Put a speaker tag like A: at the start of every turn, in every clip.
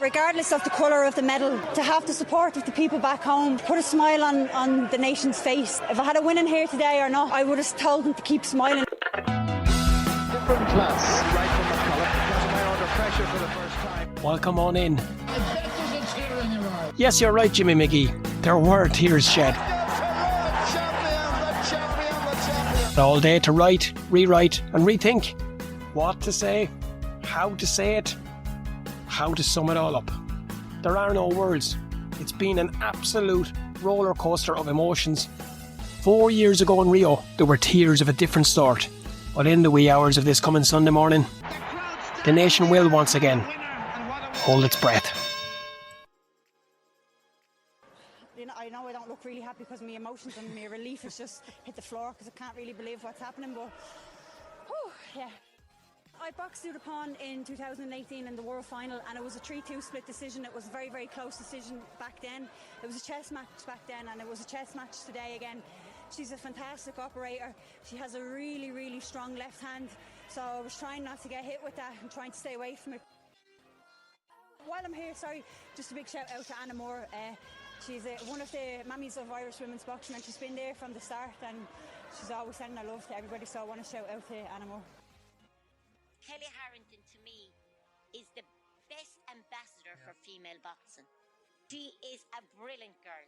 A: Regardless of the colour of the medal, to have the support of the people back home, put a smile on the nation's face. If I had a winning here today or not, I would have told them to keep smiling.
B: Different class, right from McCullough. Under pressure for the first time.
C: Welcome on in. Yes, you're right, Jimmy McGee. There were tears shed. All day to write, rewrite and rethink what to say, how to say it, how to sum it all up. There are no words. It's been an absolute roller coaster of emotions. 4 years ago in Rio, there were tears of a different sort. But in the wee hours of this coming Sunday morning, the nation will once again hold its breath.
A: I know I don't look really happy because my emotions and my relief has just hit the floor because I can't really believe what's happening, but yeah. I boxed Udapon in 2018 in the World Final, and it was a 3-2 split decision. It was a very, very close decision back then. It was a chess match back then, and it was a chess match today again. She's a fantastic operator. She has a really, really strong left hand, so I was trying not to get hit with that and trying to stay away from it. While I'm here, just a big shout out to Anna Moore. She's one of the mammies of Irish women's boxing, and she's been there from the start, and she's always sending her love to everybody, so I want to shout out to Anna Moore.
D: Kelly Harrington, to me, is the best ambassador for female boxing. She is a brilliant girl.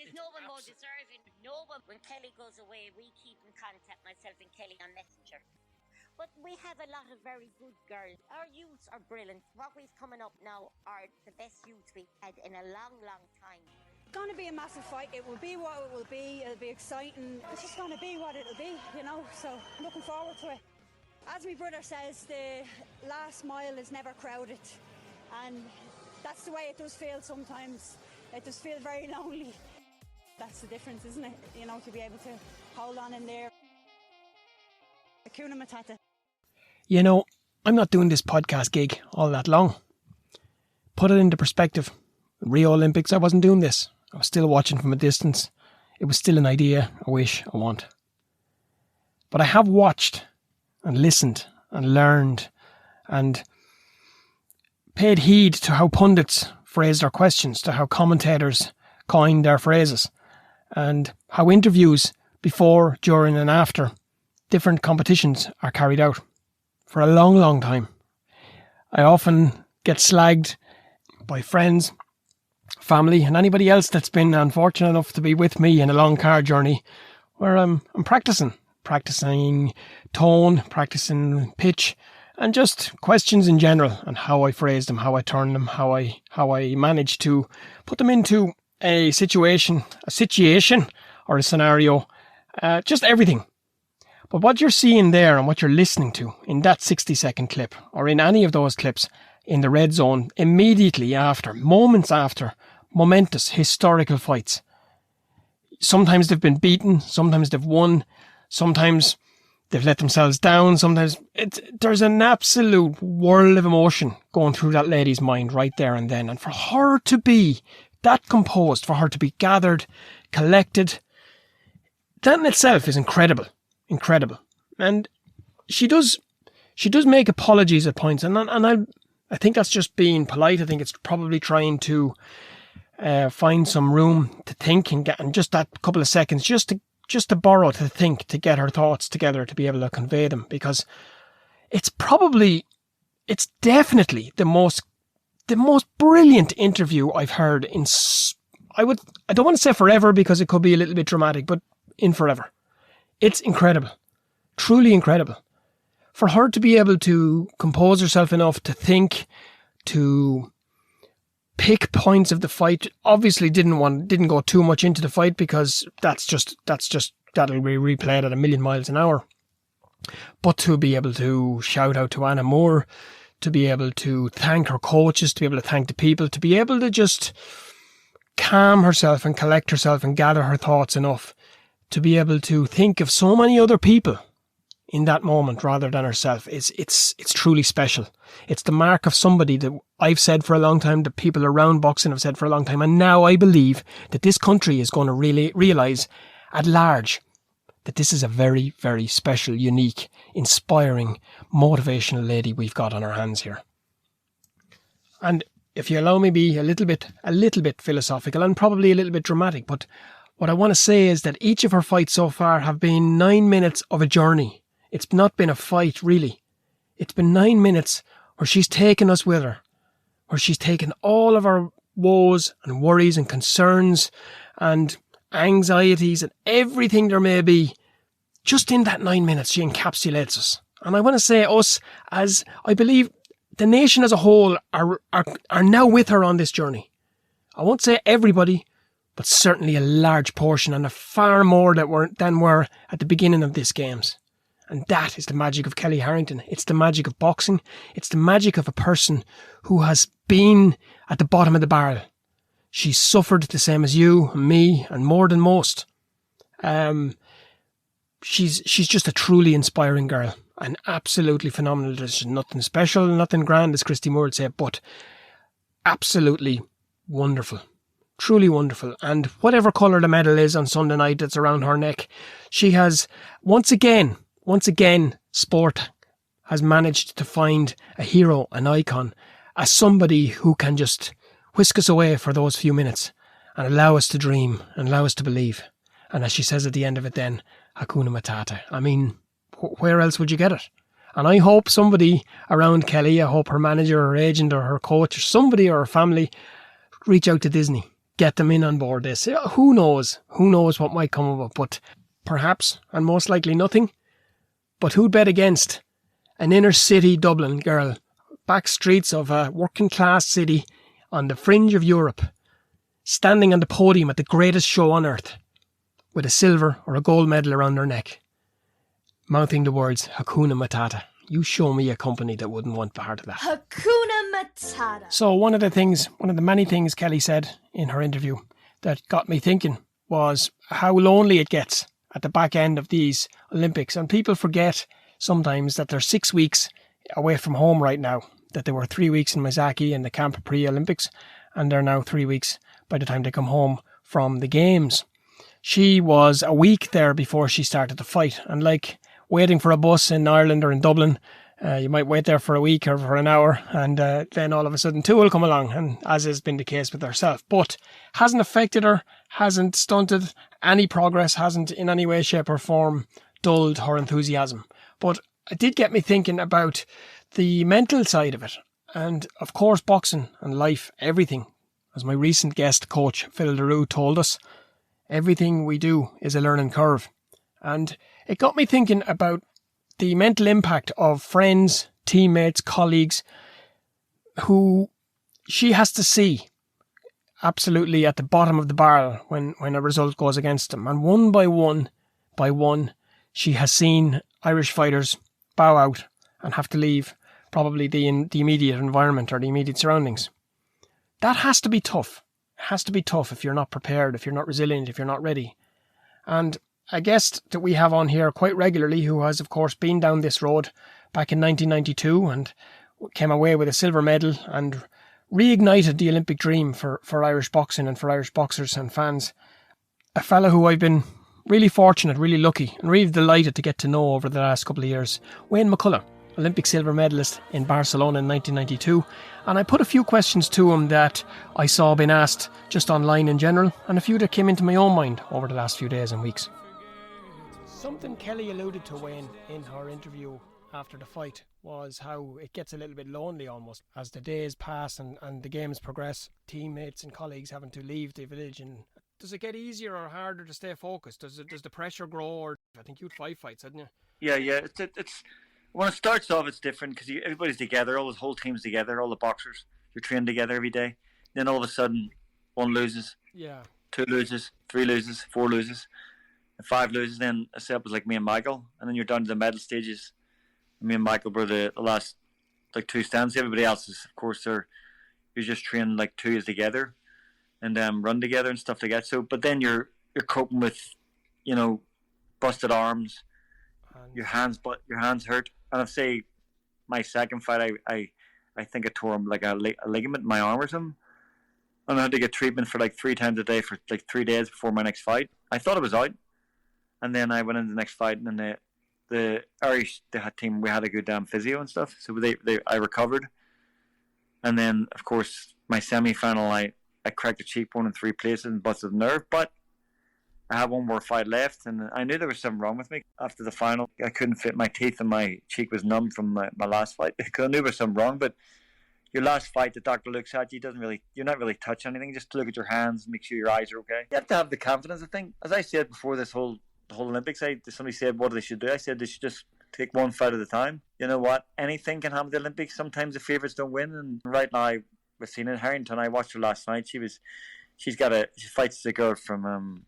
D: There's no one more deserving. No one. When Kelly goes away, we keep in contact, myself and Kelly, on Messenger. But we have a lot of very good girls. Our youths are brilliant. What we've coming up now are the best youths we've had in a long, long time.
A: It's going to be a massive fight. It will be what it will be. It'll be exciting. It's just going to be what it'll be, you know. So looking forward to it. As my brother says, the last mile is never crowded, and that's the way it does feel sometimes. It does feel very lonely. That's the difference, isn't it? You know, to be able to hold on in there. Hakuna Matata.
C: You know, I'm not doing this podcast gig all that long. Put it into perspective. Rio Olympics, I wasn't doing this. I was still watching from a distance. It was still an idea, a wish, a want. But I have watched and listened and learned and paid heed to how pundits phrased their questions, to how commentators coined their phrases, and how interviews before, during and after different competitions are carried out. For a long, long time, I often get slagged by friends, family and anybody else that's been unfortunate enough to be with me in a long car journey where I'm practicing tone, practicing pitch, and just questions in general, and how I phrase them, how I turn them, how I manage to put them into a situation or a scenario, just everything. But what you're seeing there and what you're listening to in that 60-second clip, or in any of those clips in the red zone, immediately after, moments after, momentous, historical fights. Sometimes they've been beaten, sometimes they've won, sometimes they've let themselves down, sometimes there's an absolute whirl of emotion going through that lady's mind right there and then. And for her to be that composed, for her to be gathered, collected, that in itself is incredible. And she does make apologies at points, and I think that's just being polite. I think it's probably trying to find some room to think and just that couple of seconds just to borrow, to think, to get her thoughts together, to be able to convey them, because it's definitely the most brilliant interview I've heard in, I don't want to say forever because it could be a little bit dramatic, but in forever. It's incredible. Truly incredible. For her to be able to compose herself enough to think, to pick points of the fight, obviously didn't go too much into the fight because that'll be replayed at 1,000,000 miles an hour. But to be able to shout out to Anna Moore, to be able to thank her coaches, to be able to thank the people, to be able to just calm herself and collect herself and gather her thoughts enough to be able to think of so many other people in that moment rather than herself, it's truly special. It's the mark of somebody that I've said for a long time, that people around boxing have said for a long time, and now I believe that this country is going to really realise at large that this is a very, very special, unique, inspiring, motivational lady we've got on our hands here. And if you allow me be a little bit philosophical and probably a little bit dramatic, but what I want to say is that each of her fights so far have been 9 minutes of a journey. It's not been a fight, really. It's been 9 minutes where she's taken us with her, where she's taken all of our woes and worries and concerns and anxieties and everything there may be. Just in that 9 minutes, she encapsulates us. And I want to say us, as I believe the nation as a whole are now with her on this journey. I won't say everybody, but certainly a large portion, and a far more than were at the beginning of this games. And that is the magic of Kelly Harrington. It's the magic of boxing. It's the magic of a person who has been at the bottom of the barrel. She's suffered the same as you and me, and more than most. She's just a truly inspiring girl, and absolutely phenomenal. There's nothing special, nothing grand, as Christy Moore would say, but absolutely wonderful. Truly wonderful. And whatever colour the medal is on Sunday night that's around her neck, she has once again, sport has managed to find a hero, an icon, as somebody who can just whisk us away for those few minutes and allow us to dream and allow us to believe. And as she says at the end of it then, Hakuna Matata. I mean, where else would you get it? And I hope somebody around Kelly, I hope her manager or agent or her coach or somebody or her family reach out to Disney, get them in on board this. Who knows what might come of it, but perhaps, and most likely nothing. But who'd bet against an inner city Dublin girl, back streets of a working class city on the fringe of Europe, standing on the podium at the greatest show on earth, with a silver or a gold medal around her neck, mouthing the words, Hakuna Matata. You show me a company that wouldn't want part of that.
E: Hakuna Matata.
C: So one of the many things Kelly said in her interview that got me thinking was how lonely it gets at the back end of these Olympics. And people forget sometimes that they're 6 weeks away from home right now, that they were 3 weeks in Miyazaki in the camp pre-Olympics, and they're now 3 weeks by the time they come home from the games. She was a week there before she started the fight, and like waiting for a bus in Ireland or in Dublin, you might wait there for a week or for an hour, and then all of a sudden two will come along, and as has been the case with herself. But hasn't affected her, hasn't stunted any progress, hasn't in any way, shape or form dulled her enthusiasm. But it did get me thinking about the mental side of it. And of course, boxing and life, everything, as my recent guest coach Phil Leroux told us, everything we do is a learning curve. And it got me thinking about the mental impact of friends, teammates, colleagues who she has to see absolutely at the bottom of the barrel when a result goes against them. And one by one, she has seen Irish fighters bow out and have to leave probably the immediate environment or the immediate surroundings. That has to be tough. It has to be tough if you're not prepared, if you're not resilient, if you're not ready. And a guest that we have on here quite regularly, who has, of course, been down this road back in 1992 and came away with a silver medal and reignited the Olympic dream for Irish boxing and for Irish boxers and fans. A fella who I've been really fortunate, really lucky and really delighted to get to know over the last couple of years. Wayne McCullough, Olympic silver medalist in Barcelona in 1992. And I put a few questions to him that I saw being asked just online in general, and a few that came into my own mind over the last few days and weeks. Something Kelly alluded to, Wayne, in her interview after the fight was how it gets a little bit lonely almost as the days pass and the games progress, teammates and colleagues having to leave the village. And does it get easier or harder to stay focused? Does the pressure grow? Or I think you had 5 fights, hadn't you?
F: Yeah. It's when it starts off, it's different because everybody's together, all the whole team's together, all the boxers. You're trained together every day. Then all of a sudden, 1 loses, 2 loses, 3 loses, 4 loses, and 5 loses. Then a set was like me and Michael, and then you're down to the medal stages. Me and Michael were the last 2 stands. Everybody else is, of course, you're just trained like 2 together, and run together and stuff like that. So, but then you're coping with, busted arms, your hands hurt. And I'd say my second fight, I think I tore like a ligament in my arm or something, and I had to get treatment for 3 times a day for 3 days before my next fight. I thought it was out, and then I went into the next fight, and then the Irish team, we had a good physio and stuff, so I recovered. And then, of course, my semi-final, I cracked a cheekbone in 3 places and busted a nerve, but I had one more fight left, and I knew there was something wrong with me. After the final, I couldn't fit my teeth, and my cheek was numb from my last fight. I knew there was something wrong, but your last fight, the doctor looks at you, you're not really touch anything, just look at your hands, make sure your eyes are okay. You have to have the confidence, I think. As I said before the whole Olympics, somebody said what they should do. I said they should just take one fight at a time. You know what? Anything can happen at the Olympics. Sometimes the favourites don't win, and right now, we've seen in Harrington, I watched her last night, she fights the girl from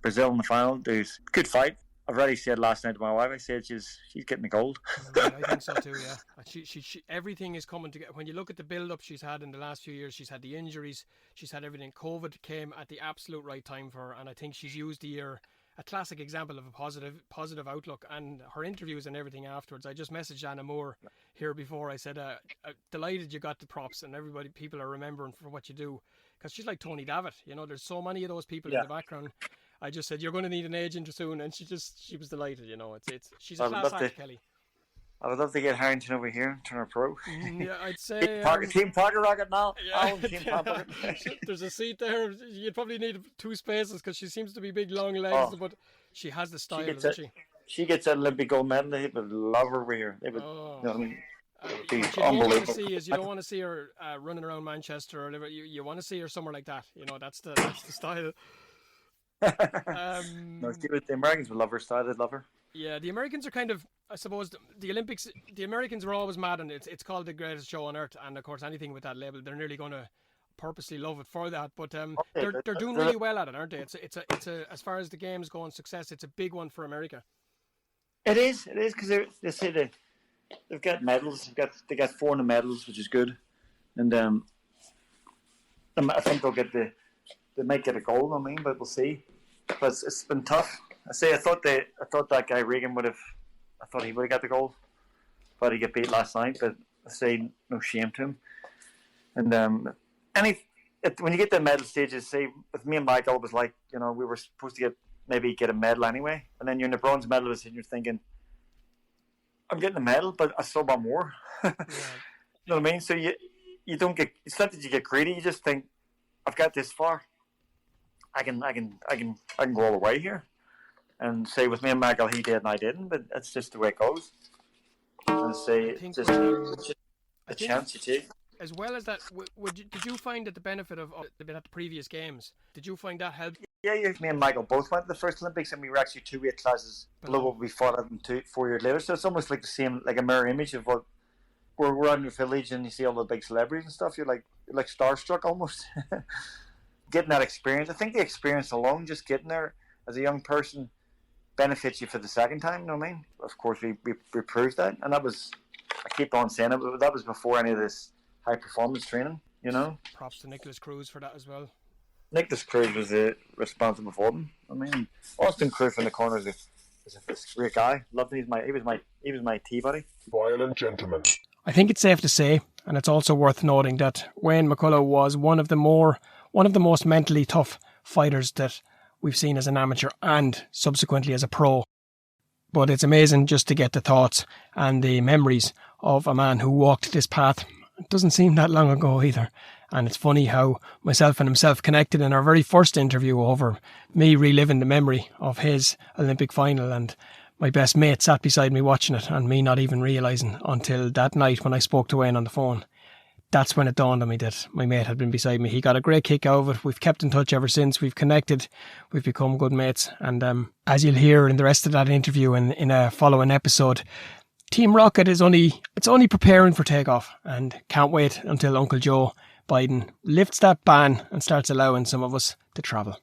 F: Brazil in the final. There's a good fight. I've already said last night to my wife, I said she's getting the gold.
C: I think so too, yeah. She everything is coming together. When you look at the build-up she's had in the last few years, she's had the injuries, she's had everything. COVID came at the absolute right time for her, and I think she's used the year, a classic example of a positive outlook, and her interviews and everything afterwards. I just messaged Anna Moore here before. I said, delighted you got the props, and people are remembering for what you do. Because she's like Tony Davitt, there's so many of those people in the background. I just said, you're going to need an agent soon, and she was delighted, she's a class act, Kelly.
F: I would love to get Harrington over here and turn her pro.
C: Yeah, I'd say...
F: Team Pocket Rocket now.
C: Yeah, there's a seat there. You'd probably need 2 spaces, because she seems to be big, long legs, but she has the style, doesn't she?
F: She gets an Olympic gold medal. They would love her over here. They would, you know what I mean?
C: What you don't want to see her running around Manchester or whatever. You want to see her somewhere like that. That's the style.
F: No, the Americans would love her style. They'd love her.
C: Yeah, the Americans are kind of, I suppose, the Olympics. The Americans were always mad, and it's called the greatest show on earth. And of course, anything with that label, they're nearly going to purposely love it for that. But they're doing really well at it, aren't they? It's a as far as the games go and success, it's a big one for America.
F: It is because they say they've got medals. They got 4 in the medals, which is good, and I think they might get a gold. I mean, but we'll see. But it's been tough. I thought that guy Regan would have. I thought he would have got the gold, but he got beat last night. But I say no shame to him. And when you get to the medal stages, say with me and Michael, it was like we were supposed to get a medal anyway, and then you're in the bronze medalist and you're thinking, I'm getting a medal, but I still want more. You know what I mean? So you don't get. It's not that you get greedy. You just think, I've got this far. I can go all the way here. And say with me and Michael, he did and I didn't, but that's just the way it goes. And say it's just a chance you take.
C: As well as that, did you find that the benefit of at the previous games? Did you find that helped?
F: Yeah, me and Michael both went to the first Olympics, and we were actually 2 weight classes below what we fought at 4 years later. So it's almost like the same, like a mirror image of what we're out in the village, and you see all the big celebrities and stuff. You're like starstruck almost. Getting that experience, I think the experience alone, just getting there as a young person, benefits you for the second time. You know what I mean? Of course, we proved that, and that was, I keep on saying it, but that was before any of this high performance training.
C: Props to Nicholas Cruz for that as well.
F: Nicholas Cruz was responsible for them. I mean, Austin Cruz in the corner is a great guy. Loved him. He was my tea buddy.
B: Violent gentleman.
C: I think it's safe to say, and it's also worth noting, that Wayne McCullough was one of the most mentally tough fighters that we've seen as an amateur and subsequently as a pro. But it's amazing just to get the thoughts and the memories of a man who walked this path. It doesn't seem that long ago either. And it's funny how myself and himself connected in our very first interview over me reliving the memory of his Olympic final, and my best mate sat beside me watching it, and me not even realising until that night when I spoke to Wayne on the phone. That's when it dawned on me that my mate had been beside me. He got a great kick out of it. We've kept in touch ever since. We've connected. We've become good mates. And as you'll hear in the rest of that interview in a following episode, Team Rocket is only preparing for takeoff, and can't wait until Uncle Joe Biden lifts that ban and starts allowing some of us to travel.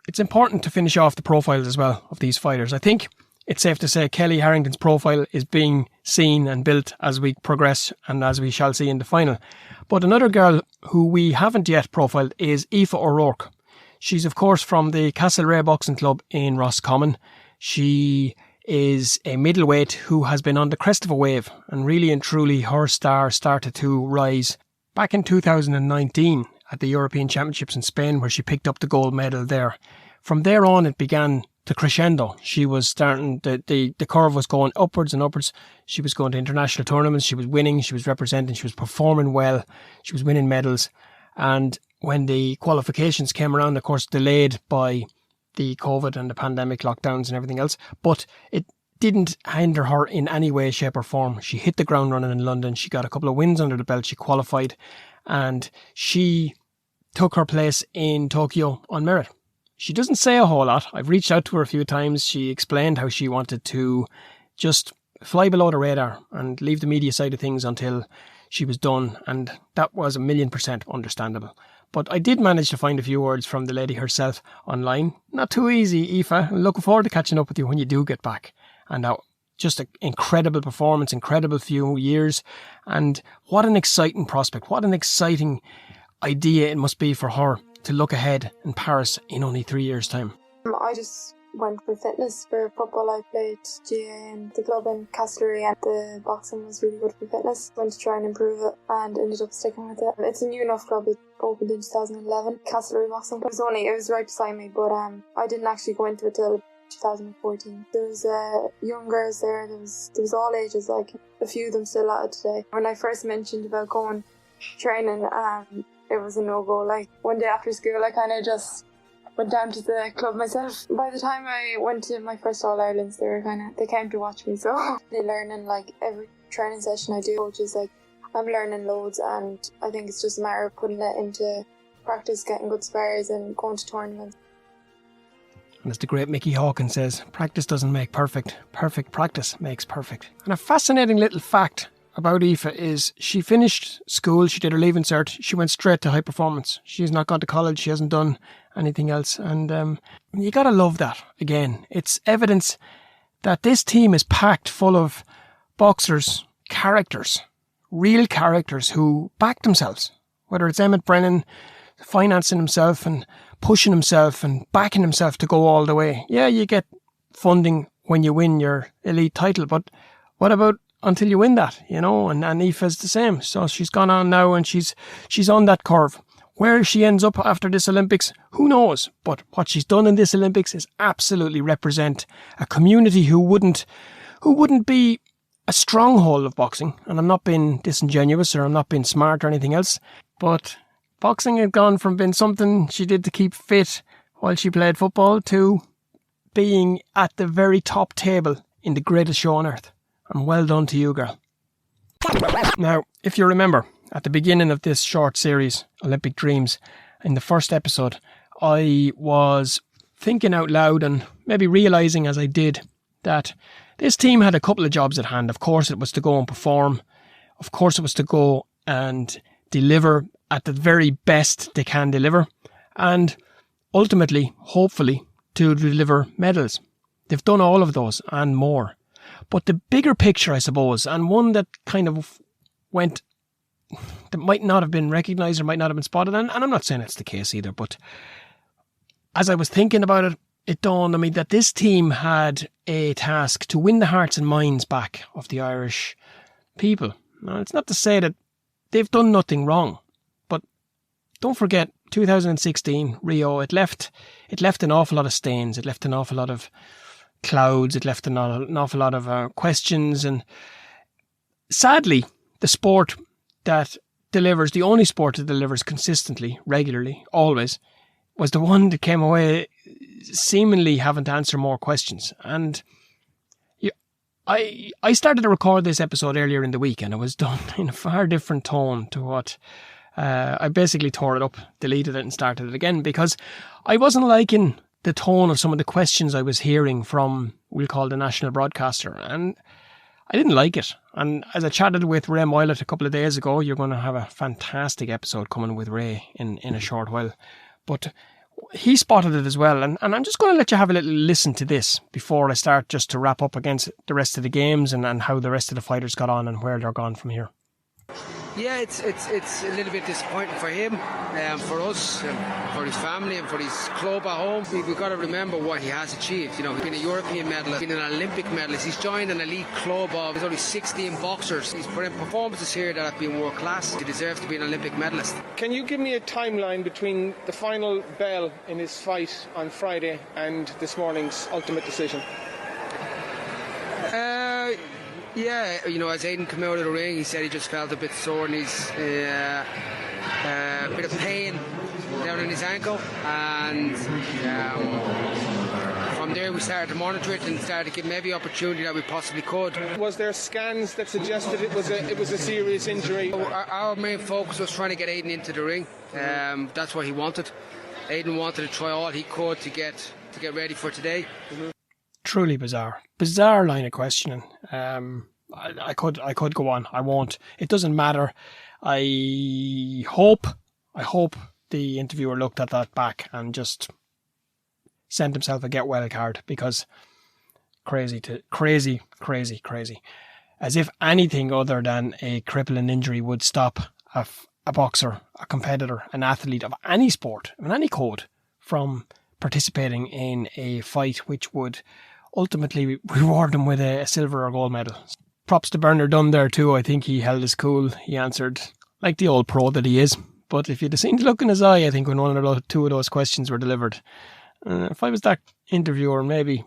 C: It's important to finish off the profiles as well of these fighters. I think it's safe to say Kelly Harrington's profile is being seen and built as we progress, and as we shall see in the final. But another girl who we haven't yet profiled is Aoife O'Rourke. She's of course from the Castlereagh Boxing Club in Roscommon. She is a middleweight who has been on the crest of a wave, and really and truly her star started to rise back in 2019 at the European Championships in Spain, where she picked up the gold medal there. From there on, it began to crescendo. She was starting, the curve was going upwards and upwards. She was going to international tournaments. She was winning. She was representing. She was performing well. She was winning medals. And when the qualifications came around, of course, delayed by the COVID and the pandemic lockdowns and everything else, but it didn't hinder her in any way, shape or form. She hit the ground running in London. She got a couple of wins under the belt. She qualified and she took her place in Tokyo on merit. She doesn't say a whole lot. I've reached out to her a few times. She explained how she wanted to just fly below the radar and leave the media side of things until she was done. And that was 1,000,000% understandable. But I did manage to find a few words from the lady herself online. Not too easy, Aoife. I'm looking forward to catching up with you when you do get back. And just an incredible performance, incredible few years. And what an exciting prospect. What an exciting idea it must be for her to look ahead in Paris in only 3 years' time.
G: I just went for fitness. For football, I played GA in the club in Castlereagh, and the boxing was really good for fitness. Went to try and improve it and ended up sticking with it. It's a new enough club. It opened in 2011. Castlereagh Boxing Club. It was right beside me, but I didn't actually go into it till 2014. There was young girls there. There was all ages. Like a few of them still at it today. When I first mentioned about going training, it was a no-go. Like one day after school, I kind of just went down to the club myself. By the time I went to my first All-Irelands, they came to watch me. So they're learning, like every training session I do, which is like I'm learning loads, and I think it's just a matter of putting it into practice, getting good spars and going to tournaments.
C: And as the great Mickey Hawkins says, practice doesn't make perfect. Perfect practice makes perfect. And a fascinating little fact about Aoife is she finished school, she did her leaving cert, she went straight to high performance. She's not gone to college, she hasn't done anything else. And you gotta love that. Again, it's evidence that this team is packed full of boxers, characters, real characters who back themselves. Whether it's Emmett Brennan financing himself and pushing himself and backing himself to go all the way. Yeah, you get funding when you win your elite title, but what about until you win that, you know? And Aoife's the same. So she's gone on now and she's on that curve. Where she ends up after this Olympics, who knows? But what she's done in this Olympics is absolutely represent a community who wouldn't be a stronghold of boxing. And I'm not being disingenuous or I'm not being smart or anything else, but boxing had gone from being something she did to keep fit while she played football to being at the very top table in the greatest show on earth. And well done to you, girl. Now, if you remember, at the beginning of this short series, Olympic Dreams, in the first episode, I was thinking out loud and maybe realising as I did that this team had a couple of jobs at hand. Of course, it was to go and perform. Of course, it was to go and deliver at the very best they can deliver. And ultimately, hopefully, to deliver medals. They've done all of those and more. But the bigger picture, I suppose, and one that kind of went, that might not have been recognised or might not have been spotted, and I'm not saying it's the case either, but as I was thinking about it, it dawned on me that this team had a task to win the hearts and minds back of the Irish people. Now, it's not to say that they've done nothing wrong, but don't forget, 2016, Rio, it left an awful lot of stains, it left an awful lot of clouds, it left an awful lot of questions, and sadly, the sport that delivers, the only sport that delivers consistently, regularly, always, was the one that came away seemingly having to answer more questions. And I started to record this episode earlier in the week, and it was done in a far different tone to what I basically tore it up, deleted it and started it again, because I wasn't liking the tone of some of the questions I was hearing from, we'll call the national broadcaster, and I didn't like it. And as I chatted with Ray Moylett a couple of days ago, you're going to have a fantastic episode coming with Ray in a short while, but he spotted it as well, and I'm just going to let you have a little listen to this before I start, just to wrap up against the rest of the games and how the rest of the fighters got on and where they're gone from here.
H: Yeah, it's a little bit disappointing for him, for us, for his family and for his club at home. We've got to remember what he has achieved. You know, he's been a European medalist, been an Olympic medalist. He's joined an elite club of, there's only 16 boxers. He's put in performances here that have been world class. He deserves to be an Olympic medalist.
C: Can you give me a timeline between the final bell in his fight on Friday and this morning's ultimate decision?
H: Yeah, you know, as Aidan came out of the ring, he said he just felt a bit sore and he's a bit of pain down in his ankle, and from there we started to monitor it and started to give him every opportunity that we possibly could.
C: Was there scans that suggested it was a serious injury?
H: Our main focus was trying to get Aidan into the ring. That's what he wanted. Aidan wanted to try all he could to get ready for today. Mm-hmm. Truly
C: bizarre line of questioning. I could go on. I won't. It doesn't matter. I hope the interviewer looked at that back and just sent himself a get well card, because crazy. As if anything other than a crippling injury would stop a boxer, a competitor, an athlete of any sport, of any code, from participating in a fight which would ultimately reward him with a silver or gold medal. Props to Bernard Dunn there too. I think he held his cool. He answered like the old pro that he is. But if you'd have seen the look in his eye, I think, when one or two of those questions were delivered, if I was that interviewer, maybe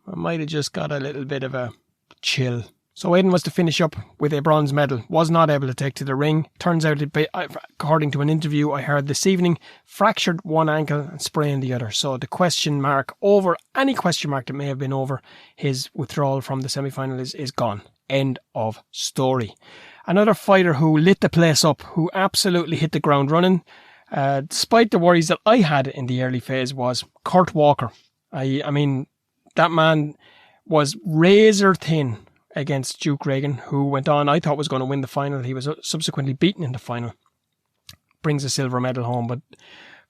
C: I might have just got a little bit of a chill. So Aidan was to finish up with a bronze medal, was not able to take to the ring. Turns out, according to an interview I heard this evening, fractured one ankle and sprained the other. So the question mark that may have been over his withdrawal from the semi-final is gone. End of story. Another fighter who lit the place up, who absolutely hit the ground running, despite the worries that I had in the early phase, was Kurt Walker. I mean, that man was razor thin against Duke Reagan, who went on, I thought, was going to win the final. He was subsequently beaten in the final. Brings a silver medal home. But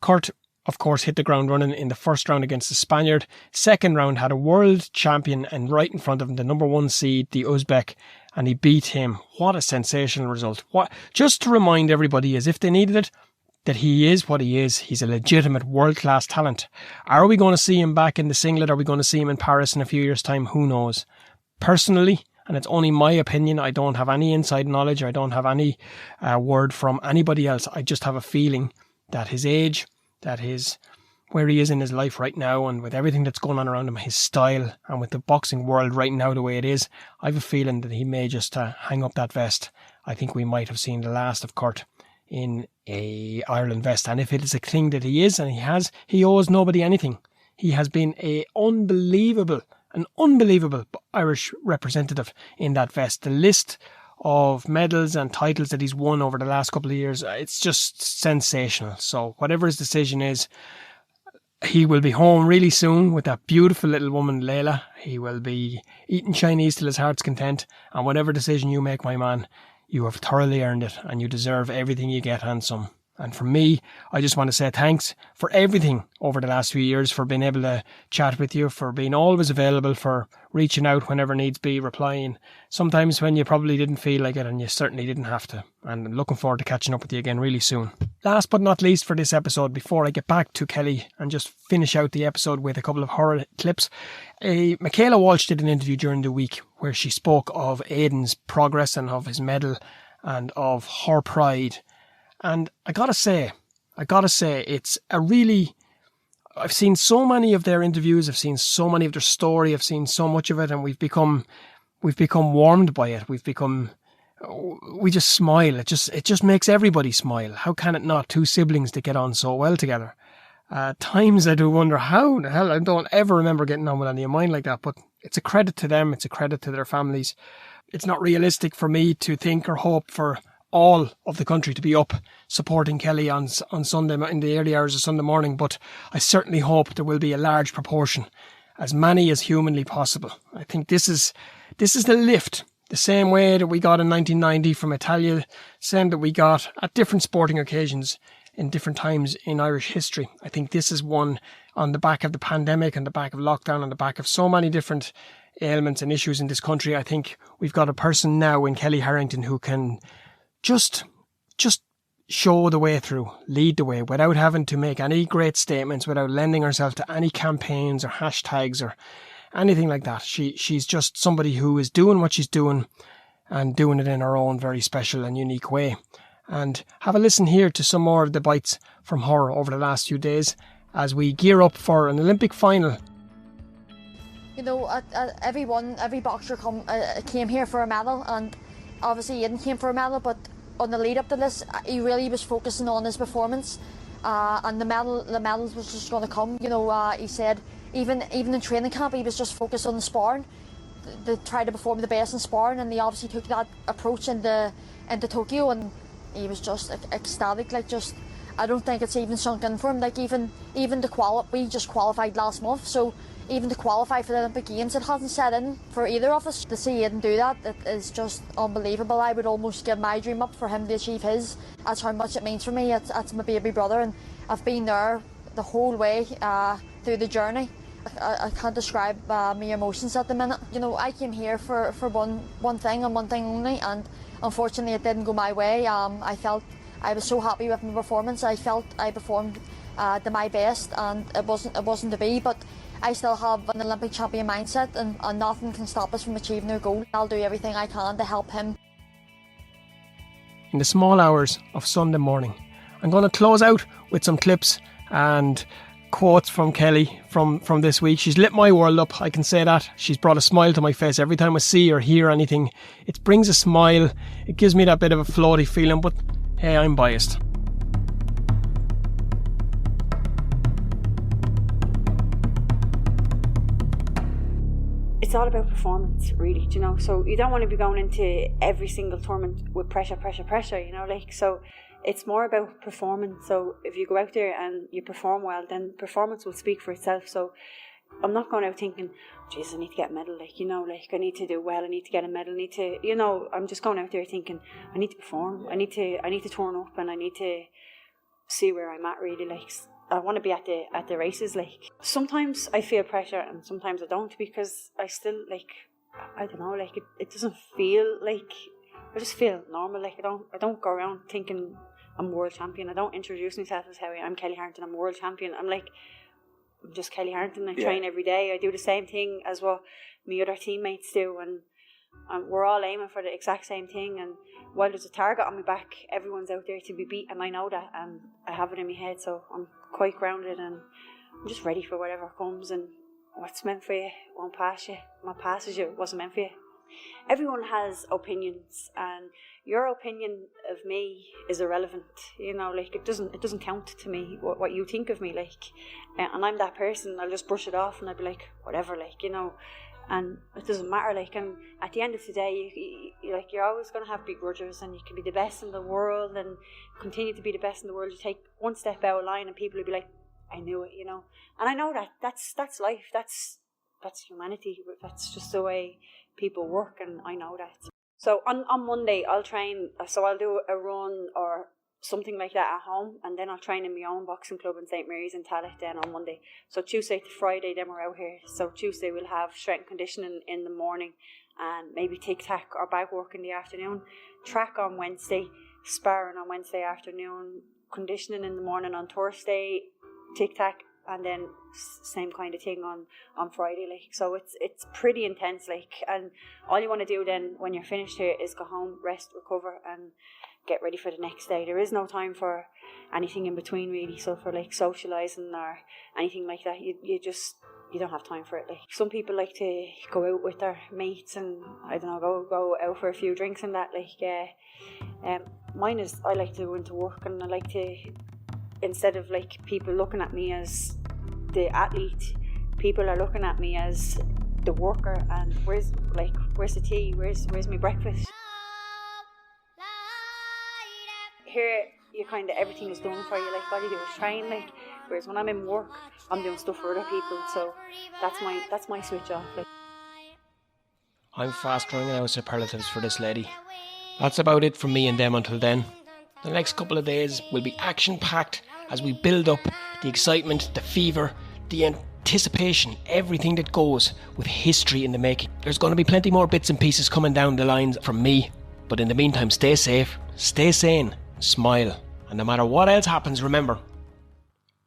C: Kurt, of course, hit the ground running in the first round against the Spaniard. Second round had a world champion and right in front of him, the number one seed, the Uzbek, and he beat him. What a sensational result. Just to remind everybody, as if they needed it, that he is what he is. He's a legitimate world-class talent. Are we going to see him back in the singlet? Are we going to see him in Paris in a few years' time? Who knows? Personally, and it's only my opinion, I don't have any inside knowledge, I don't have any word from anybody else. I just have a feeling that his age, where he is in his life right now, and with everything that's going on around him, his style, and with the boxing world right now the way it is, I have a feeling that he may just hang up that vest. I think we might have seen the last of Kurt in a Ireland vest. And if it is a thing that he is, and he owes nobody anything. He has been an unbelievable Irish representative in that vest. The list of medals and titles that he's won over the last couple of years, it's just sensational. So whatever his decision is, he will be home really soon with that beautiful little woman, Layla. He will be eating Chinese till his heart's content. And whatever decision you make, my man, you have thoroughly earned it, and you deserve everything you get and some. And from me, I just want to say thanks for everything over the last few years, for being able to chat with you, for being always available, for reaching out whenever needs be, replying. Sometimes when you probably didn't feel like it, and you certainly didn't have to. And I'm looking forward to catching up with you again really soon. Last but not least for this episode, before I get back to Kelly and just finish out the episode with a couple of horror clips, Michaela Walsh did an interview during the week where she spoke of Aidan's progress and of his medal and of her pride. And I gotta say, it's a really, I've seen so many of their interviews, I've seen so many of their story, I've seen so much of it, and we've become warmed by it. We just smile. It just makes everybody smile. How can it not? Two siblings that get on so well together. Times I do wonder how the hell I don't ever remember getting on with any of mine like that, but it's a credit to them. It's a credit to their families. It's not realistic for me to think or hope for all of the country to be up supporting Kelly on Sunday, in the early hours of Sunday morning, but I certainly hope there will be a large proportion, as many as humanly possible. I think this is the lift, the same way that we got in 1990 from Italia, same that we got at different sporting occasions in different times in Irish history. I think this is one on the back of the pandemic, on the back of lockdown, on the back of so many different ailments and issues in this country. I think we've got a person now in Kelly Harrington who can just show the way through, lead the way, without having to make any great statements, without lending herself to any campaigns or hashtags or anything like that. She's just somebody who is doing what she's doing and doing it in her own very special and unique way. And have a listen here to some more of the bites from her over the last few days as we gear up for an Olympic final.
I: You know, every boxer came here for a medal, and obviously Aidan came for a medal, but on the lead up to this, he really was focusing on his performance, and the medals was just going to come. You know, he said even in training camp he was just focused on the sparring, to try to perform the best in sparring, and he obviously took that approach into Tokyo, and he was just ecstatic. Like, just, I don't think it's even sunk in for him. Like, even we just qualified last month, so even to qualify for the Olympic Games, it hasn't set in for either of us. To see Aidan do that, it is just unbelievable. I would almost give my dream up for him to achieve his. That's how much it means for me. It's my baby brother, and I've been there the whole way through the journey. I can't describe my emotions at the minute. You know, I came here for one thing and one thing only, and unfortunately it didn't go my way. I was so happy with my performance. I felt I performed to my best, and it wasn't to be, but I still have an Olympic champion mindset, and nothing can stop us from achieving our goal. I'll do everything I can to help him.
C: In the small hours of Sunday morning, I'm going to close out with some clips and quotes from Kelly from this week. She's lit my world up, I can say that. She's brought a smile to my face every time I see or hear anything. It brings a smile, it gives me that bit of a floaty feeling, but hey, I'm biased.
A: It's all about performance, really, you know. So you don't want to be going into every single tournament with pressure, you know, like, so it's more about performance. So if you go out there and you perform well, then performance will speak for itself. So I'm not going out thinking, geez, I need to get a medal, like, you know, like, I need to do well, I need to get a medal, I need to, you know, I'm just going out there thinking, I need to perform, I need to turn up, and I need to see where I'm at, really. Like, I want to be at the races. Like, sometimes I feel pressure and sometimes I don't, because I still, like, I don't know, like, it doesn't feel like, I just feel normal. Like, I don't go around thinking I'm world champion. I don't introduce myself as how I'm Kelly Harrington, I'm world champion. I'm like, I'm just Kelly Harrington. I train every day. I do the same thing as what my other teammates do, and we're all aiming for the exact same thing. And while there's a target on my back, everyone's out there to be beat, and I know that, and I have it in my head, so I'm quite grounded, and I'm just ready for whatever comes. And what's meant for you won't pass you. What passes you wasn't meant for you. Everyone has opinions, and your opinion of me is irrelevant. You know, like, it doesn't count to me what you think of me, like, and I'm that person. I'll just brush it off, and I'll be like, whatever, like, you know. And it doesn't matter, like, and at the end of the day, you're always going to have begrudgers, and you can be the best in the world and continue to be the best in the world. You take one step out of line and people will be like, I knew it, you know. And I know that that's life, that's humanity, that's just the way people work, and I know that. So on Monday I'll train, so I'll do a run or something like that at home, and then I'll train in my own boxing club in St. Mary's in Tallaght then on Monday. So Tuesday to Friday then we're out here. So Tuesday we'll have strength and conditioning in the morning, and maybe tic-tac or bag work in the afternoon, track on Wednesday, sparring on Wednesday afternoon, conditioning in the morning on Thursday, tic-tac, and then same kind of thing on Friday, like. So it's pretty intense, like, and all you want to do then when you're finished here is go home, rest, recover, and get ready for the next day. There is no time for anything in between, really. So for, like, socialising or anything like that, you don't have time for it. Like, some people like to go out with their mates and, I don't know, go out for a few drinks and that, like. Mine is, I like to go into work, and I like to, instead of, like, people looking at me as the athlete, people are looking at me as the worker. And where's the tea, where's my breakfast? Here, you kind of, everything is done for you. Like, all you do is train, like. Whereas when I'm in work, I'm doing stuff for other people. So that's my switch off, like.
C: I'm fast running out of superlatives for this lady. That's about it from me and them until then. The next couple of days will be action-packed as we build up the excitement, the fever, the anticipation, everything that goes with history in the making. There's going to be plenty more bits and pieces coming down the lines from me. But in the meantime, stay safe, stay sane, smile, and no matter what else happens, remember,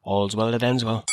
C: all's well that ends well.